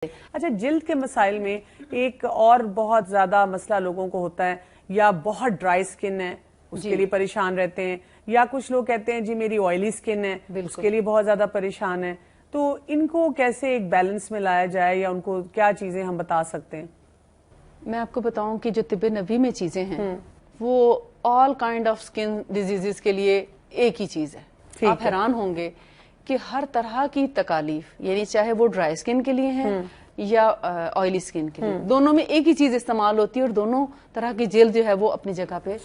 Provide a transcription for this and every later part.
اچھا، جلد کے مسائل میں ایک اور بہت زیادہ مسئلہ لوگوں کو ہوتا ہے، یا بہت ڈرائی سکن ہے اس کے لیے پریشان رہتے ہیں، یا کچھ لوگ کہتے ہیں جی میری آئلی سکن ہے اس کے لیے بہت زیادہ پریشان ہے. تو ان کو کیسے ایک بیلنس میں لایا جائے، یا ان کو کیا چیزیں ہم بتا سکتے ہیں؟ میں آپ کو بتاؤں کہ جو طب نبوی میں چیزیں ہیں وہ آل کائنڈ آف سکن ڈیزیزز کے لیے ایک ہی چیز ہے. آپ حیران ہوں گے کہ ہر طرح کی تکالیف، یعنی چاہے وہ ڈرائی سکن کے لیے ہیں یا آئلی سکن کے لیے، دونوں میں ایک ہی چیز استعمال ہوتی ہے اور دونوں طرح کی جلد جو ہے وہ اپنی جگہ پہ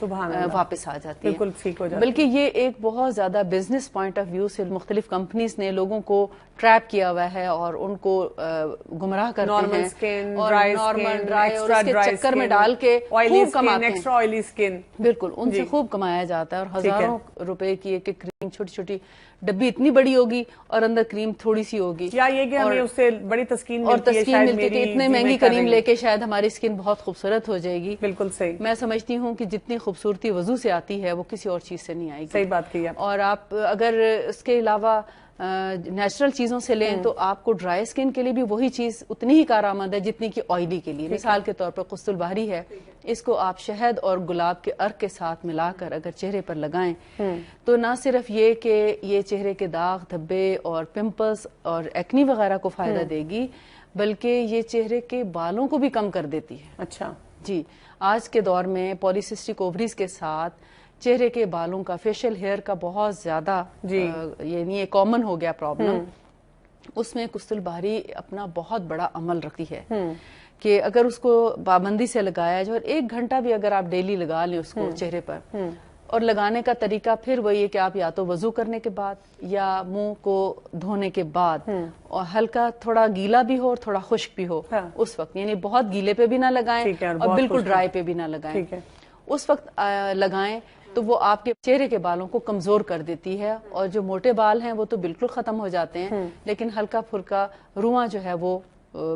واپس آ جاتی ہے، بالکل ٹھیک ہو جاتی ہے. بلکہ یہ ایک بہت زیادہ بزنس پوائنٹ آف ویو سے مختلف کمپنیز نے لوگوں کو ٹریپ کیا ہوا ہے اور ان کو گمراہ کرتے ہیں اور نارمل ڈرائی اور اس کے چکر میں ڈال کے خوب کماتے ہیں. بالکل ان سے خوب کمایا جاتا ہے، اور ہزاروں روپے کی ایک کریم، چھوٹی چھوٹی ڈبی اتنی بڑی ہوگی اور اندر کریم تھوڑی سی ہوگی، یا یہ کہ ہمیں اس سے بڑی تسکین ملتی ہے کہ اتنے مہنگی کریم لے کے شاید ہماری اسکن بہت خوبصورت ہو جائے گی. بالکل صحیح. میں سمجھتی ہوں کہ جتنی خوبصورتی وضو سے آتی ہے وہ کسی اور چیز سے نہیں آئے گی. صحیح بات کی آپ. اور آپ اگر اس کے علاوہ نیچرل چیزوں سے لیں تو آپ کو ڈرائی اسکن کے لیے بھی وہی چیز اتنی ہی کارآمد ہے جتنی کہ آئلی کے لیے. مثال کے طور پر قسط البحری ہے، اس کو آپ شہد اور گلاب کے عرق کے ساتھ ملا کر اگر چہرے پر لگائیں تو نہ صرف یہ کہ یہ چہرے کے داغ، دھبے اور پمپلز اور ایکنی وغیرہ کو فائدہ دے گی، بلکہ یہ چہرے کے بالوں کو بھی کم کر دیتی ہے. اچھا جی، آج کے دور میں پولیسسٹک اووریز کے ساتھ چہرے کے بالوں کا، فیشل ہیئر کا بہت زیادہ یعنی یہ کامن ہو گیا پرابلم. اس میں قسط البحری اپنا بہت بڑا عمل رکھتی ہے کہ اگر اس کو پابندی سے لگایا جائے، اور 1 گھنٹہ بھی اگر آپ ڈیلی لگا لیں اس کو چہرے پر، اور لگانے کا طریقہ پھر وہی ہے کہ آپ یا تو وضو کرنے کے بعد یا منہ کو دھونے کے بعد، اور ہلکا تھوڑا گیلا بھی ہو اور تھوڑا خشک بھی ہو اس وقت، یعنی بہت گیلے پہ بھی نہ لگائیں اور بالکل ڈرائی پہ بھی نہ لگائیں. اس وقت لگائیں تو وہ آپ کے چہرے کے بالوں کو کمزور کر دیتی ہے، اور جو موٹے بال ہیں وہ تو بالکل ختم ہو جاتے ہیں، لیکن ہلکا پھلکا رواں جو ہے وہ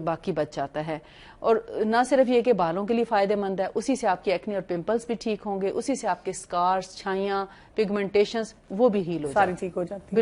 باقی بچ جاتا ہے. اور نہ صرف یہ کہ بالوں کے لیے فائدہ مند ہے، اسی سے آپ کی ایکنی اور پمپلز بھی ٹھیک ہوں گے، اسی سے آپ کے اسکارز، چھائیاں، پگمنٹیشنز وہ بھی ہیل ہو جاتی ہیں. ساری ٹھیک ہو جاتی ہیں.